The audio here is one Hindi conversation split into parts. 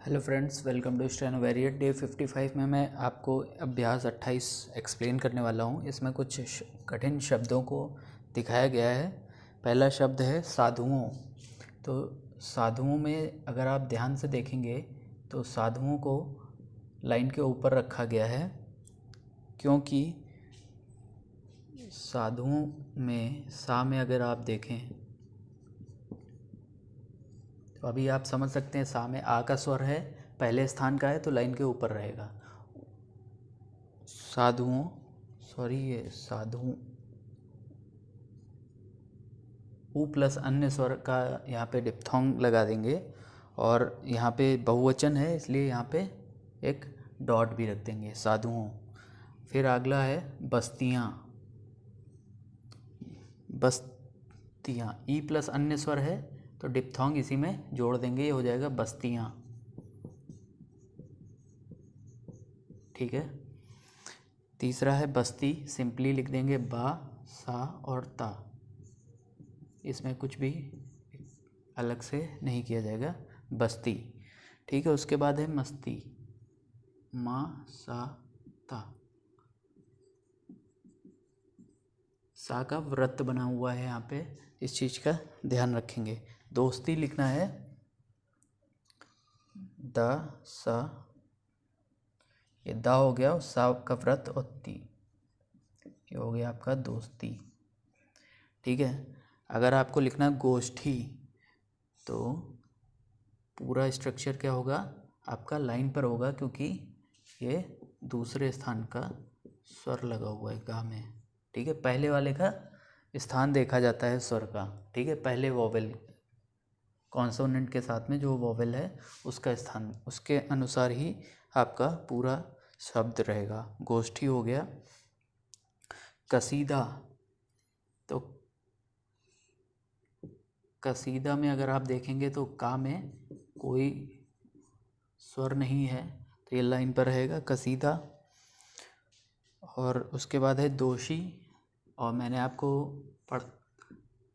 Hello friends, welcome to steno variety. Day 55 में मैं आपको अभ्यास 28 एक्सप्लेन करने वाला हूँ। इसमें कुछ कठिन शब्दों को दिखाया गया है। पहला शब्द है साधुओं। तो साधुओं में अगर आप ध्यान से देखेंगे तो साधुओं को लाइन के ऊपर रखा गया है, क्योंकि साधुओं में सा में अगर आप देखें तो अभी आप समझ सकते हैं सा में आ का स्वर है, पहले स्थान का है तो लाइन के ऊपर रहेगा। साधुओं ये साधु ऊ प्लस अन्य स्वर का यहाँ पे डिप्थोंग लगा देंगे, और यहाँ पे बहुवचन है इसलिए यहाँ पे एक डॉट भी रख देंगे, साधुओं। फिर अगला है बस्तियाँ। ई प्लस अन्य स्वर है तो डिप्थोंग इसी में जोड़ देंगे, ये हो जाएगा बस्तियाँ। ठीक है। तीसरा है बस्ती, सिंपली लिख देंगे बा, सा और ता, इसमें कुछ भी अलग से नहीं किया जाएगा, बस्ती। ठीक है। उसके बाद है मस्ती, मा सा ता। सा का व्रत बना हुआ है यहाँ पे, इस चीज़ का ध्यान रखेंगे। दोस्ती लिखना है द सा, ये दा हो गया, और सा का व्रत और ती, ये हो गया आपका दोस्ती। ठीक है। अगर आपको लिखना है गोष्ठी तो पूरा स्ट्रक्चर क्या होगा आपका, लाइन पर होगा, क्योंकि ये दूसरे स्थान का स्वर लगा हुआ है गा में। ठीक है। पहले वाले का स्थान देखा जाता है स्वर का। ठीक है। पहले वोवेल कॉन्सोनेंट के साथ में जो वोवेल है उसका स्थान, उसके अनुसार ही आपका पूरा शब्द रहेगा। गोष्ठी हो गया। कसीदा, तो कसीदा में अगर आप देखेंगे तो का में कोई स्वर नहीं है तो ये लाइन पर रहेगा कसीदा। और उसके बाद है दोषी, और मैंने आपको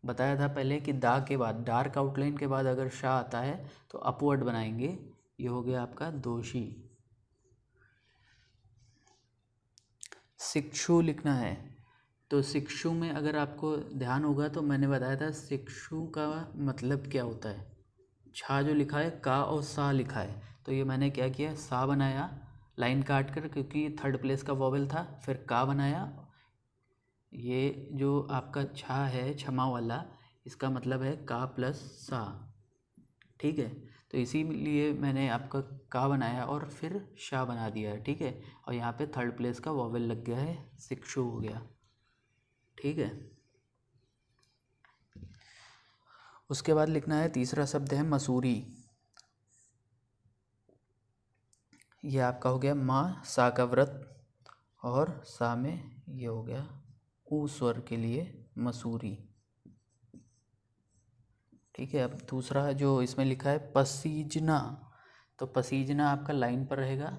बताया था पहले कि दा के बाद, डार्क आउटलाइन के बाद अगर शाह आता है तो अपवर्ड बनाएंगे, ये हो गया आपका दोषी। शिक्षु लिखना है, तो शिक्षु में अगर आपको ध्यान होगा तो मैंने बताया था शिक्षु का मतलब क्या होता है। छा जो लिखा है का और सा लिखा है, तो ये मैंने क्या किया, सा बनाया लाइन काट कर, क्योंकि थर्ड प्लेस का वोवेल था। फिर का बनाया, ये जो आपका छा है क्षमा वाला, इसका मतलब है का प्लस सा। ठीक है। तो इसीलिए मैंने आपका का बनाया और फिर शा बना दिया है। ठीक है। और यहाँ पे थर्ड प्लेस का वोवेल लग गया है, शिक्षु हो गया। ठीक है। उसके बाद लिखना है, तीसरा शब्द है मसूरी। ये आपका हो गया माँ सा का व्रत, और सा में ये हो गया ऊ स्वर के लिए मसूरी। ठीक है। अब दूसरा जो इसमें लिखा है पसीजना, तो पसीजना आपका लाइन पर रहेगा,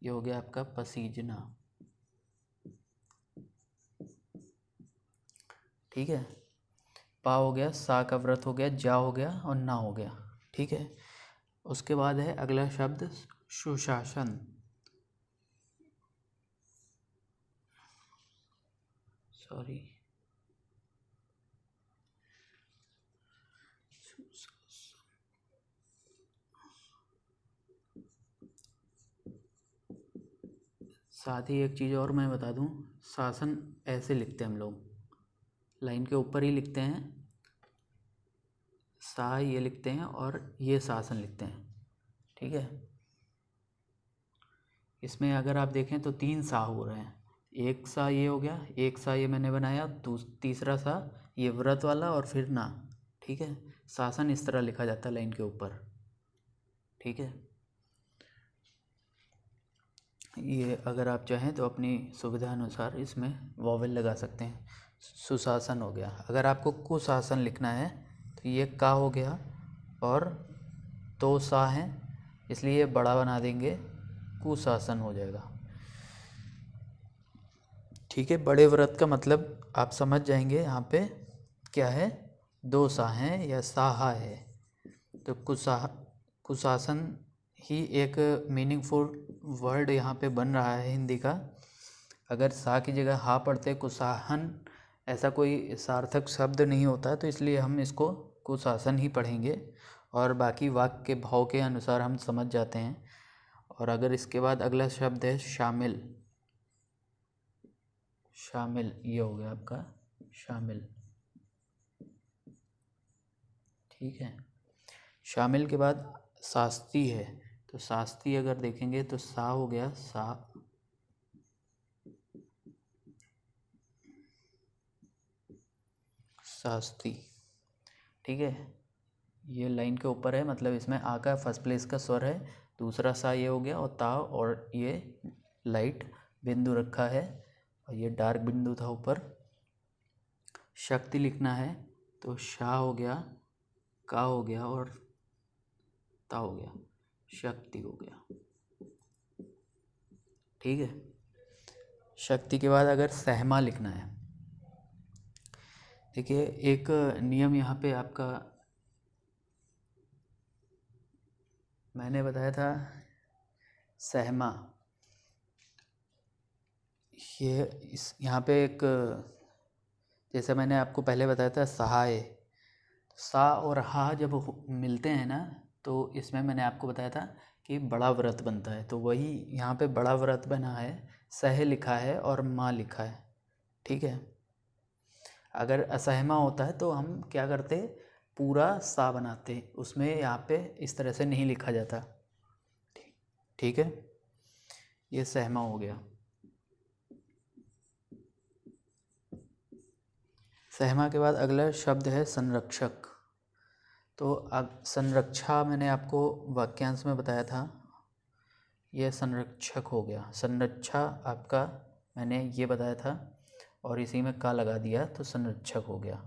ये हो गया आपका पसीजना। ठीक है। पा हो गया, सा का व्रत हो गया, जा हो गया और ना हो गया। ठीक है। उसके बाद है अगला शब्द सुशासन। सॉरी, साथ ही एक चीज़ और मैं बता दूं, शासन ऐसे लिखते हैं हम लोग, लाइन के ऊपर ही लिखते हैं, सा ये लिखते हैं और ये शासन लिखते हैं। ठीक है। इसमें अगर आप देखें तो 3 सा हो रहे हैं, एक सा ये हो गया, एक सा ये मैंने बनाया, तीसरा सा ये व्रत वाला, और फिर ना। ठीक है। शासन इस तरह लिखा जाता है लाइन के ऊपर। ठीक है। ये अगर आप चाहें तो अपनी सुविधा अनुसार इसमें वोवेल लगा सकते हैं। सुशासन हो गया। अगर आपको कुशासन लिखना है तो ये का हो गया, और तो सा है इसलिए बड़ा बना देंगे, कुशासन हो जाएगा। ठीक है। बड़े व्रत का मतलब आप समझ जाएंगे यहाँ पे क्या है, 2 सा हैं या साहा है, तो कुशाह कुशासन ही एक मीनिंगफुल वर्ड यहाँ पे बन रहा है हिंदी का। अगर सा की जगह हा पढ़ते कुशाहन, ऐसा कोई सार्थक शब्द नहीं होता, तो इसलिए हम इसको कुशासन ही पढ़ेंगे और बाकी वाक्य के भाव के अनुसार हम समझ जाते हैं। और अगर इसके बाद अगला शब्द है शामिल, शामिल ये हो गया आपका शामिल, ठीक है। शामिल के बाद शास्ती है, तो शास्ती अगर देखेंगे तो सा हो गया सा, शास्ती, ठीक है। ये लाइन के ऊपर है, मतलब इसमें आ का फर्स्ट प्लेस का स्वर है, दूसरा सा ये हो गया और ता, और ये लाइट बिंदु रखा है और ये डार्क बिंदु था ऊपर। शक्ति लिखना है तो शा हो गया, का हो गया और ता हो गया, शक्ति हो गया, ठीक है। शक्ति के बाद अगर सहमा लिखना है, देखिए एक नियम यहाँ पे आपका मैंने बताया था, सहमा, ये इस यहाँ पे एक, जैसे मैंने आपको पहले बताया था सहाय, सा और हा जब मिलते हैं ना, तो इसमें मैंने आपको बताया था कि बड़ा व्रत बनता है, तो वही यहाँ पे बड़ा व्रत बना है, सह लिखा है और माँ लिखा है, ठीक है। अगर असहमा होता है तो हम क्या करते, पूरा सा बनाते, उसमें यहाँ पे इस तरह से नहीं लिखा जाता, ठीक है। ये सहमा हो गया। सहमा के बाद अगला शब्द है संरक्षक। तो अब संरक्षा मैंने आपको वाक्यांश में बताया था, यह संरक्षक हो गया। संरक्षा आपका मैंने ये बताया था और इसी में का लगा दिया तो संरक्षक हो गया,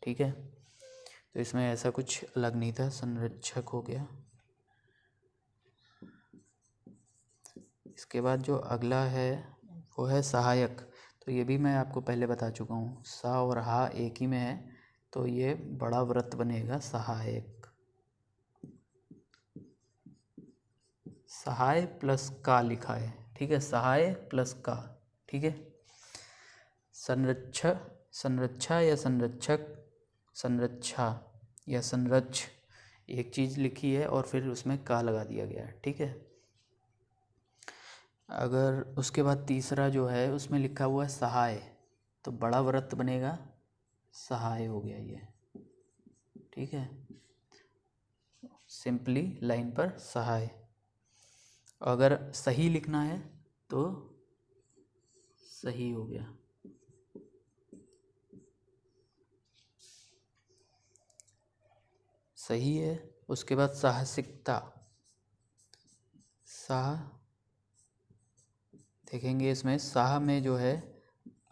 ठीक है। तो इसमें ऐसा कुछ अलग नहीं था, संरक्षक हो गया। इसके बाद जो अगला है वो है सहायक, तो ये भी मैं आपको पहले बता चुका हूँ, सा और हा एक ही में है, तो ये बड़ा व्रत बनेगा सहायक, सहाय प्लस का लिखा है, ठीक है, सहाय प्लस का, ठीक है। संरक्षा या संरक्षक, संरक्षा या संरक्ष, एक चीज़ लिखी है और फिर उसमें का लगा दिया गया है, ठीक है। अगर उसके बाद तीसरा जो है उसमें लिखा हुआ है सहाय, तो बड़ा व्रत बनेगा सहाय हो गया ये, ठीक है, सिंपली लाइन पर सहाय। अगर सही लिखना है तो सही हो गया, सही है। उसके बाद साहसिकता, साह देखेंगे इसमें साह में जो है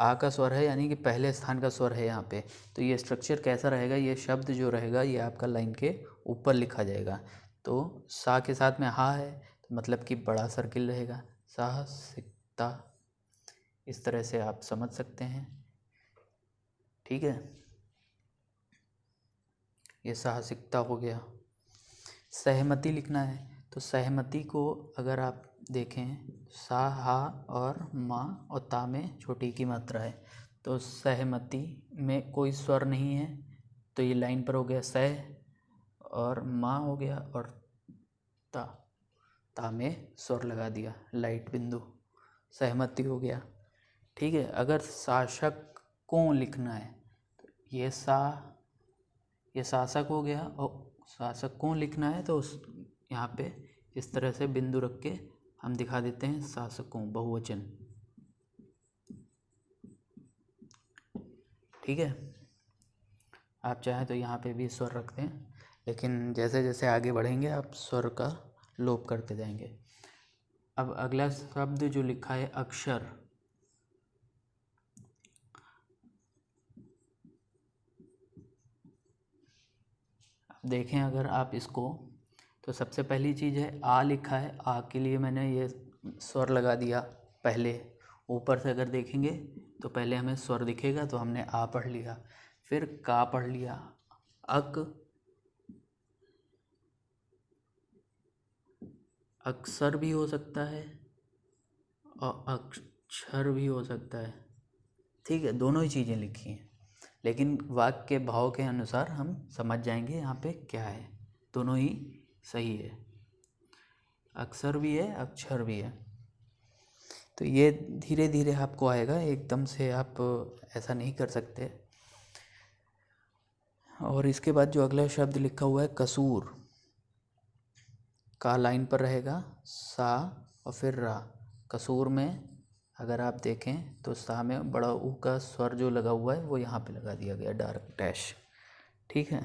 आ का स्वर है, यानी कि पहले स्थान का स्वर है यहाँ पे, तो ये स्ट्रक्चर कैसा रहेगा, ये शब्द जो रहेगा ये आपका लाइन के ऊपर लिखा जाएगा। तो सा के साथ में हा है तो मतलब कि बड़ा सर्किल रहेगा, साहसिकता, इस तरह से आप समझ सकते हैं, ठीक है। ये साहसिकता हो गया। सहमति लिखना है, तो सहमति को अगर आप देखें, सा हा और माँ और ता में छोटी की मात्रा है, तो सहमति में कोई स्वर नहीं है, तो ये लाइन पर हो गया सह, और माँ हो गया और ता, ता में स्वर लगा दिया, लाइट बिंदु, सहमति हो गया, ठीक है। अगर शासक को लिखना है तो ये शासक हो गया, और शासक को लिखना है तो उस यहाँ पे इस तरह से बिंदु रख के हम दिखा देते हैं शासकों, बहुवचन, ठीक है। आप चाहें तो यहाँ पे भी स्वर रखते हैं, लेकिन जैसे जैसे आगे बढ़ेंगे आप स्वर का लोप करते जाएंगे। अब अगला शब्द जो लिखा है अक्षर, देखें अगर आप इसको, तो सबसे पहली चीज़ है आ लिखा है, आ के लिए मैंने ये स्वर लगा दिया पहले, ऊपर से अगर देखेंगे तो पहले हमें स्वर दिखेगा, तो हमने आ पढ़ लिया, फिर का पढ़ लिया, अक, अक्षर भी हो सकता है और अक्षर भी हो सकता है। ठीक है, दोनों ही चीज़ें लिखी हैं, लेकिन वाक्य के भाव के अनुसार हम समझ जाएंगे यहाँ पे क्या है। दोनों ही सही है, अक्षर भी है अक्षर भी है। तो ये धीरे धीरे आपको आएगा, एकदम से आप ऐसा नहीं कर सकते। और इसके बाद जो अगला शब्द लिखा हुआ है कसूर, का लाइन पर रहेगा सा और फिर रा। कसूर में अगर आप देखें तो सा में बड़ा ऊ का स्वर जो लगा हुआ है वो यहाँ पे लगा दिया गया, डार्क डैश। ठीक है,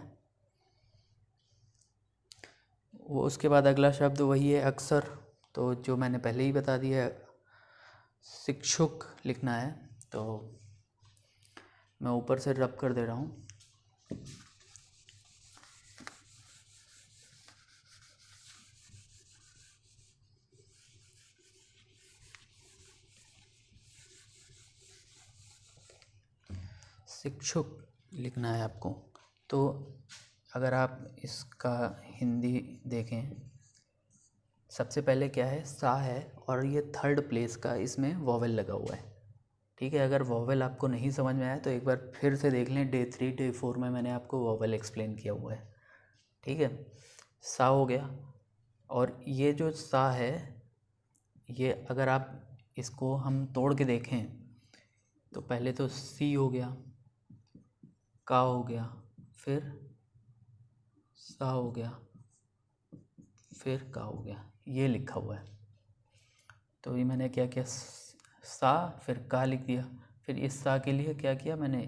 वो उसके बाद अगला शब्द वही है अक्षर, तो जो मैंने पहले ही बता दिया है, शिक्षुक लिखना है। तो मैं ऊपर से रब कर दे रहा हूँ। शिक्षुक लिखना है आपको। तो अगर आप इसका हिंदी देखें, सबसे पहले क्या है, सा है और ये थर्ड प्लेस का इसमें वॉवेल लगा हुआ है। ठीक है, अगर वॉवेल आपको नहीं समझ में आया तो एक बार फिर से देख लें, डे 3 डे 4 में मैंने आपको वॉवेल एक्सप्लेन किया हुआ है। ठीक है, सा हो गया। और ये जो सा है, ये अगर आप इसको हम तोड़ के देखें तो पहले तो सी हो गया, का हो गया, फिर सा हो गया, फिर का हो गया, ये लिखा हुआ है। तो ये मैंने क्या किया, सा फिर का लिख दिया, फिर इस सा के लिए क्या किया, मैंने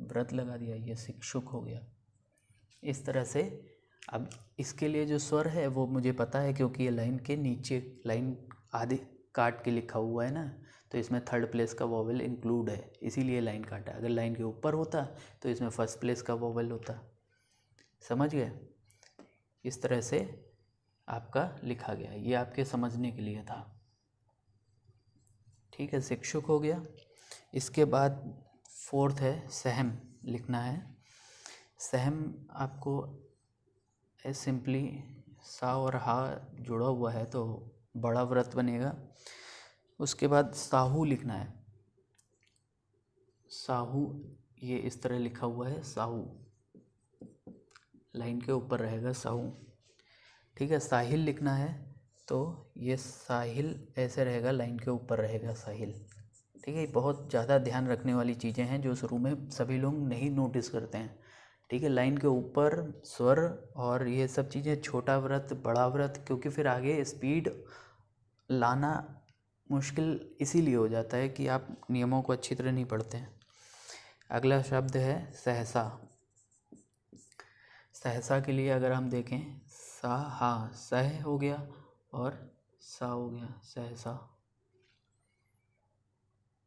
व्रत लगा दिया, ये शिक्षुक हो गया। इस तरह से अब इसके लिए जो स्वर है वो मुझे पता है, क्योंकि ये लाइन के नीचे लाइन आधे काट के लिखा हुआ है ना, तो इसमें थर्ड प्लेस का वॉवेल इंक्लूड है, इसीलिए लाइन काटा। अगर लाइन के ऊपर होता तो इसमें फर्स्ट प्लेस का वॉवेल होता। समझ गए? इस तरह से आपका लिखा गया, ये आपके समझने के लिए था। ठीक है, शिक्षुक हो गया। इसके बाद फोर्थ है सहम लिखना है। सहम आपको सिंपली सा और हा जुड़ा हुआ है तो बड़ा व्रत बनेगा। उसके बाद साहू लिखना है। साहू ये इस तरह लिखा हुआ है, साहू लाइन के ऊपर रहेगा साहू। ठीक है, साहिल लिखना है तो ये साहिल ऐसे रहेगा, लाइन के ऊपर रहेगा साहिल। ठीक है, बहुत ज़्यादा ध्यान रखने वाली चीज़ें हैं जो शुरू में सभी लोग नहीं नोटिस करते हैं। ठीक है, लाइन के ऊपर स्वर और ये सब चीज़ें, छोटा व्रत बड़ा व्रत, क्योंकि फिर आगे स्पीड लाना मुश्किल इसीलिए हो जाता है कि आप नियमों को अच्छी तरह नहीं पढ़ते हैं। अगला शब्द है सहसा। सहसा के लिए अगर हम देखें, सा हा सह हो गया और सा हो गया सहसा।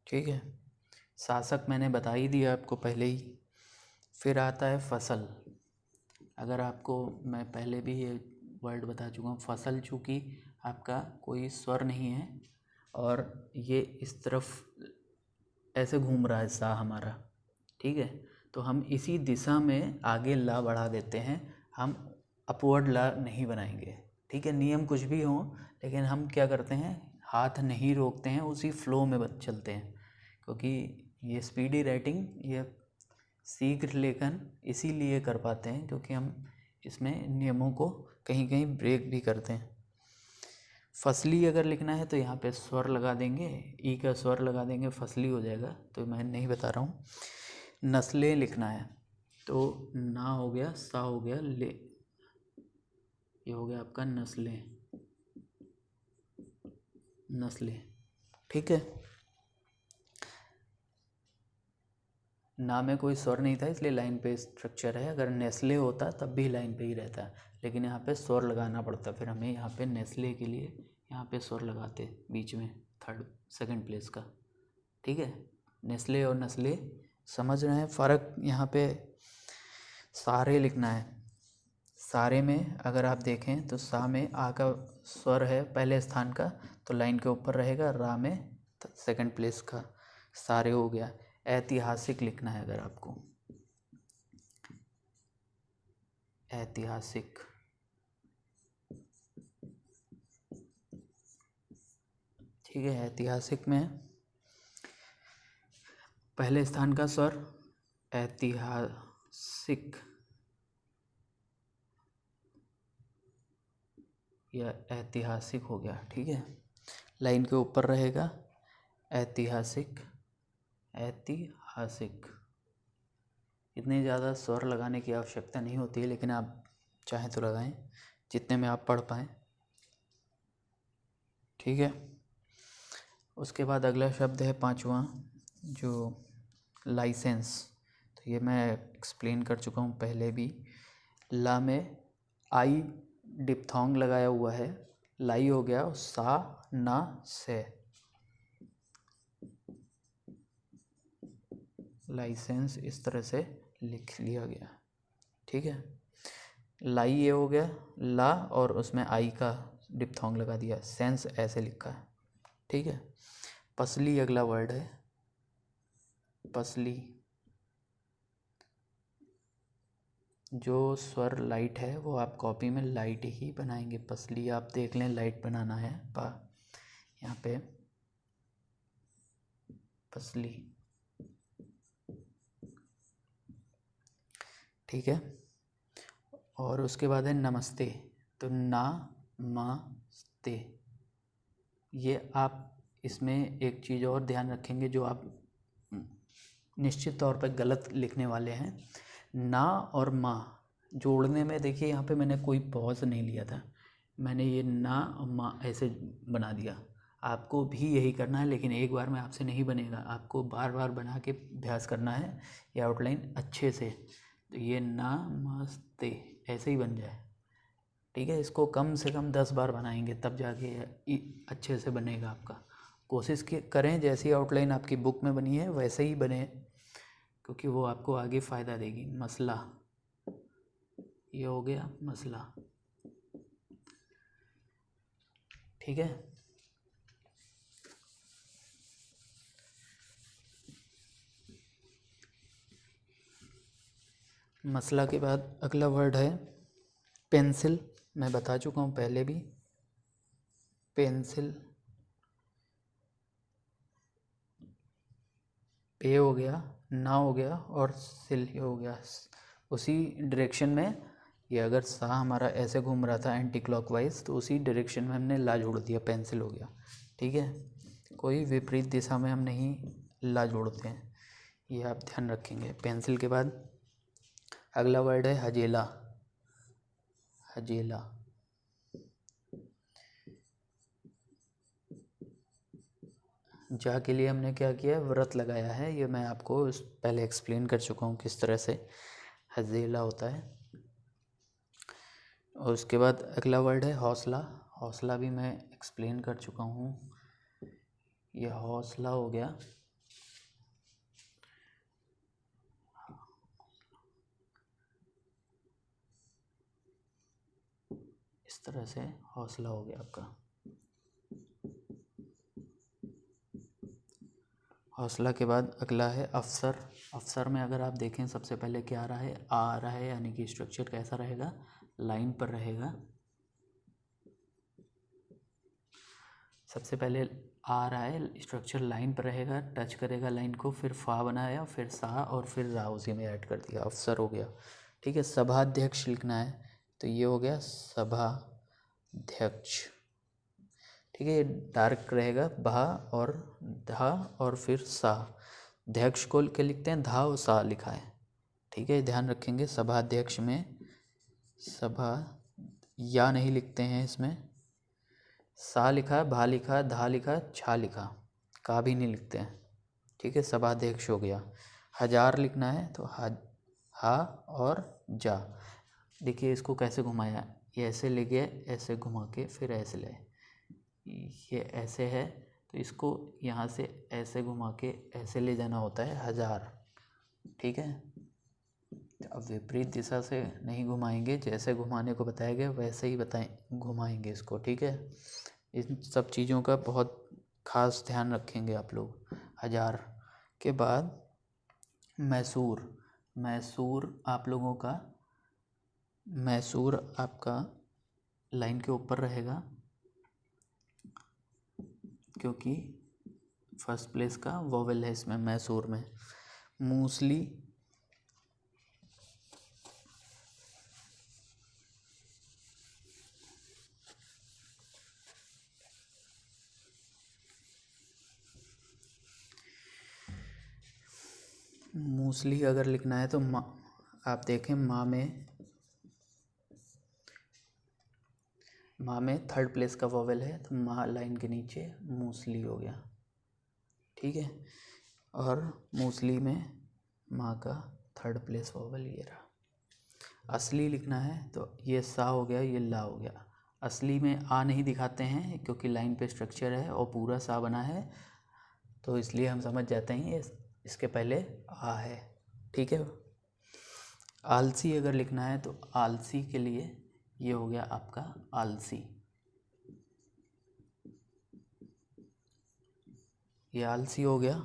ठीक है, शासक मैंने बता ही दिया आपको पहले ही। फिर आता है फसल। अगर आपको मैं पहले भी ये वर्ड बता चुका हूँ, फसल चूँकि आपका कोई स्वर नहीं है और ये इस तरफ ऐसे घूम रहा है सा हमारा। ठीक है, तो हम इसी दिशा में आगे ला बढ़ा देते हैं, हम अपवर्ड ला नहीं बनाएंगे। ठीक है, नियम कुछ भी हो, लेकिन हम क्या करते हैं, हाथ नहीं रोकते हैं, उसी फ्लो में चलते हैं, क्योंकि ये स्पीडी राइटिंग, ये शीघ्र लेखन इसीलिए कर पाते हैं क्योंकि हम इसमें नियमों को कहीं कहीं ब्रेक भी करते हैं। फसली अगर लिखना है तो यहाँ पे स्वर लगा देंगे, ई का स्वर लगा देंगे, फसली हो जाएगा, तो मैं नहीं बता रहा हूँ। नस्लें लिखना है तो ना हो गया, सा हो गया, ले, ये हो गया आपका नस्लें, नस्लें। ठीक है, ना में कोई स्वर नहीं था इसलिए लाइन पे स्ट्रक्चर है। अगर नेस्ले होता तब भी लाइन पे ही रहता, लेकिन यहाँ पे स्वर लगाना पड़ता, फिर हमें यहाँ पे नेस्ले के लिए यहाँ पे स्वर लगाते बीच में थर्ड सेकंड प्लेस का। ठीक है, नेस्ले और नस्ले समझ रहे हैं फ़र्क। यहाँ पे सारे लिखना है। सारे में अगर आप देखें तो सा में आ का स्वर है पहले स्थान का, तो लाइन के ऊपर रहेगा, रा में सेकंड प्लेस का, सारे हो गया। ऐतिहासिक लिखना है अगर आपको, ऐतिहासिक, ठीक है। ऐतिहासिक में पहले स्थान का स्वर ऐतिहासिक या ऐतिहासिक हो गया। ठीक है, लाइन के ऊपर रहेगा ऐतिहासिक, ऐतिहासिक। इतने ज़्यादा स्वर लगाने की आवश्यकता नहीं होती है, लेकिन आप चाहें तो लगाएं जितने में आप पढ़ पाएँ। ठीक है, उसके बाद अगला शब्द है पांचवा, जो लाइसेंस। तो ये मैं एक्सप्लेन कर चुका हूँ पहले भी। ला में आई डिप्थोंग लगाया हुआ है, लाई हो गया और सा ना से, लाइसेंस इस तरह से लिख लिया गया। ठीक है, लाई ये हो गया, ला और उसमें आई का डिप्थोंग लगा दिया, सेंस ऐसे लिखा है। ठीक है, पसली अगला वर्ड है, पसली। जो स्वर लाइट है वो आप कॉपी में लाइट ही बनाएंगे। पसली आप देख लें, लाइट बनाना है यहाँ पे पसली। ठीक है, और उसके बाद है नमस्ते। तो ना मस्ते, ये आप इसमें एक चीज़ और ध्यान रखेंगे जो आप निश्चित तौर पर गलत लिखने वाले हैं। ना और माँ जोड़ने में देखिए, यहाँ पे मैंने कोई पॉज नहीं लिया था, मैंने ये ना और माँ ऐसे बना दिया। आपको भी यही करना है, लेकिन एक बार में आपसे नहीं बनेगा, आपको बार बार बना के अभ्यास करना है ये आउटलाइन अच्छे से। तो ये नमस्ते ऐसे ही बन जाए। ठीक है, इसको कम से कम 10 बार बनाएंगे तब जाके अच्छे से बनेगा आपका। कोशिश करें जैसी आउटलाइन आपकी बुक में बनी है वैसे ही बने, क्योंकि वो आपको आगे फ़ायदा देगी। मसला, ये हो गया मसला। ठीक है, मसला के बाद अगला वर्ड है पेंसिल। मैं बता चुका हूँ पहले भी, पेंसिल। पे हो गया, ना हो गया और सिल हो गया। उसी डायरेक्शन में ये अगर सा हमारा ऐसे घूम रहा था एंटी क्लॉकवाइज, तो उसी डायरेक्शन में हमने ला जोड़ दिया, पेंसिल हो गया। ठीक है, कोई विपरीत दिशा में हम नहीं ला जोड़ते हैं, ये आप ध्यान रखेंगे। पेंसिल के बाद अगला वर्ड है हजेला, हजेला। जा के लिए हमने क्या किया है, व्रत लगाया है। ये मैं आपको पहले एक्सप्लेन कर चुका हूँ किस तरह से हजेला होता है। और उसके बाद अगला वर्ड है हौसला। हौसला भी मैं एक्सप्लेन कर चुका हूँ, ये हौसला हो गया। इस तरह से हौसला हो गया आपका। हौसला के बाद अगला है अफसर। अफसर में अगर आप देखें सबसे पहले क्या आ रहा है, यानी कि स्ट्रक्चर कैसा रहेगा, लाइन पर रहेगा। सबसे पहले आ रहा है, स्ट्रक्चर लाइन पर रहेगा, टच करेगा लाइन को, फिर फा बनाया, फिर सा और फिर रा उसी में ऐड कर दिया, अफसर हो गया। ठीक है, सभाध्यक्ष लिखना है, तो ये हो गया सभाध्यक्ष। ठीक है, ये डार्क रहेगा, भा और धा और फिर सा। ध्यक्ष को के लिखते हैं धा और सा लिखा है। ठीक है, ध्यान रखेंगे। सभाध्यक्ष में सभा या नहीं लिखते हैं, इसमें सा लिखा, भा लिखा, धा लिखा, छा लिखा, का भी नहीं लिखते हैं। ठीक है, सभाध्यक्ष हो गया। हजार लिखना है तो हा और जा। देखिए इसको कैसे घुमाया, ये ऐसे ले गया, ऐसे घुमा के फिर ऐसे ले, ये ऐसे है तो इसको यहाँ से ऐसे घुमा के ऐसे ले जाना होता है हजार। ठीक है, अब विपरीत दिशा से नहीं घुमाएंगे, जैसे घुमाने को बताया गया वैसे ही घुमाएंगे इसको। ठीक है, इन सब चीज़ों का बहुत खास ध्यान रखेंगे आप लोग। हजार के बाद मैसूर। मैसूर आप लोगों का, मैसूर आपका लाइन के ऊपर रहेगा, क्योंकि फर्स्ट प्लेस का वोवेल है इसमें, मैसूर में। मूसली, मूसली अगर लिखना है तो माँ, आप देखें माँ में थर्ड प्लेस का वोवेल है, तो माँ लाइन के नीचे मूसली हो गया, ठीक है। और मूसली में माँ का थर्ड प्लेस वोवेल ये रहा। असली लिखना है तो ये सा हो गया, ये ला हो गया। असली में आ नहीं दिखाते हैं क्योंकि लाइन पे स्ट्रक्चर है और पूरा सा बना है, तो इसलिए हम समझ जाते हैं ये इसके पहले आ है, ठीक है। आलसी अगर लिखना है तो आलसी के लिए ये हो गया आपका आलसी, ये आलसी हो गया।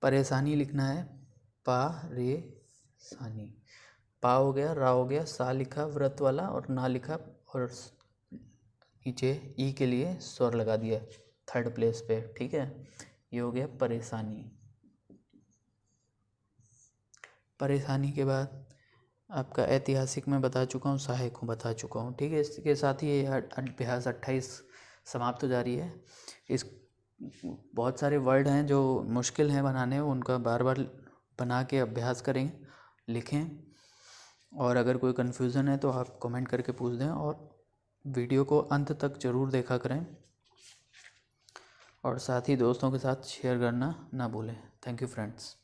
परेशानी लिखना है पा रे सानी, पा हो गया, रा हो गया, सा लिखा व्रत वाला और ना लिखा, और नीचे ई के लिए स्वर लगा दिया थर्ड प्लेस पे, ठीक है। ये हो गया परेशानी। परेशानी के बाद आपका ऐतिहासिक में बता चुका हूँ, सहायक हूँ बता चुका हूँ, ठीक है। इसके साथ ही ये अभ्यास 28 समाप्त हो जा रही है। इस बहुत सारे वर्ड हैं जो मुश्किल हैं बनाने, उनका बार बार बना के अभ्यास करें, लिखें। और अगर कोई कन्फ्यूज़न है तो आप कमेंट करके पूछ दें, और वीडियो को अंत तक ज़रूर देखा करें, और साथ ही दोस्तों के साथ शेयर करना ना भूलें। Thank you friends.